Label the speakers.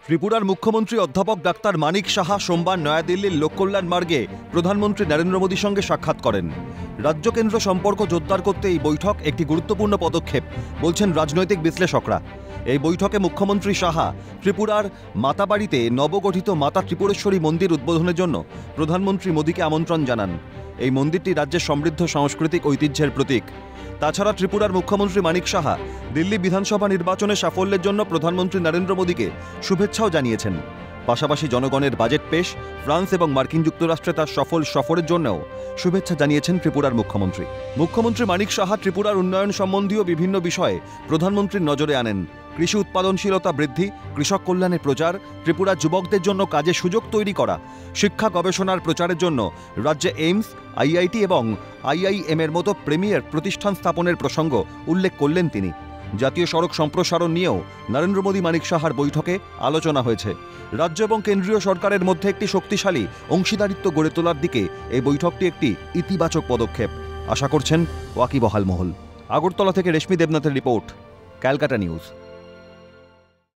Speaker 1: ত্রিপুরার মুখ্যমন্ত্রী অধ্যাপক ডাক্তার মানিক সাহা সোমবার নয়াদিল্লির লোককল্যাণ মার্গে প্রধানমন্ত্রী নরেন্দ্র মোদীর সঙ্গে সাক্ষাৎ করেন। রাজ্য কেন্দ্র সম্পর্ক জোরদার করতে এই বৈঠক একটি গুরুত্বপূর্ণ পদক্ষেপ বলছেন রাজনৈতিক বিশ্লেষকরা। এই বৈঠকে মুখ্যমন্ত্রী সাহা ত্রিপুরার মাতাবাড়িতে নবগঠিত মাতা ত্রিপুরেশ্বরী মন্দির উদ্বোধনের জন্য প্রধানমন্ত্রী মোদীকে আমন্ত্রণ জানান। এই মন্দিরটি রাজ্যের সমৃদ্ধ সাংস্কৃতিক ঐতিহ্যের প্রতীক। তাছাড়া ত্রিপুরার মুখ্যমন্ত্রী মানিক সাহা দিল্লি বিধানসভা নির্বাচনে সাফল্যের জন্য প্রধানমন্ত্রী নরেন্দ্র মোদীকে শুভেচ্ছাও জানিয়েছেন। পাশাপাশি জনগণের বাজেট পেশ, ফ্রান্স এবং মার্কিন যুক্তরাষ্ট্রে তার সফল সফরের জন্যও শুভেচ্ছা জানিয়েছেন ত্রিপুরার মুখ্যমন্ত্রী। মুখ্যমন্ত্রী মানিক সাহা ত্রিপুরার উন্নয়ন সম্বন্ধীয় বিভিন্ন বিষয়ে প্রধানমন্ত্রীর নজরে আনেন। কৃষি উৎপাদনশীলতা বৃদ্ধি, কৃষক কল্যাণের প্রচার, ত্রিপুরার যুবকদের জন্য কাজের সুযোগ তৈরি করা, শিক্ষা গবেষণার প্রচারের জন্য রাজ্যে এইমস, আইআইটি এবং আইআইএম এর মতো প্রিমিয়ার প্রতিষ্ঠান স্থাপনের প্রসঙ্গ উল্লেখ করলেন তিনি। জাতীয় সড়ক সম্প্রসারণ নিয়েও নরেন্দ্র মোদী মানিক সাহার বৈঠকে আলোচনা হয়েছে। রাজ্য এবং কেন্দ্রীয় সরকারের মধ্যে একটি শক্তিশালী অংশীদারিত্ব গড়ে তোলার দিকে এই বৈঠকটি একটি ইতিবাচক পদক্ষেপ আশা করছেন ওয়াকিবহাল মহল। আগরতলা থেকে রেশমি দেবনাথের রিপোর্ট, ক্যালকাটা নিউজ।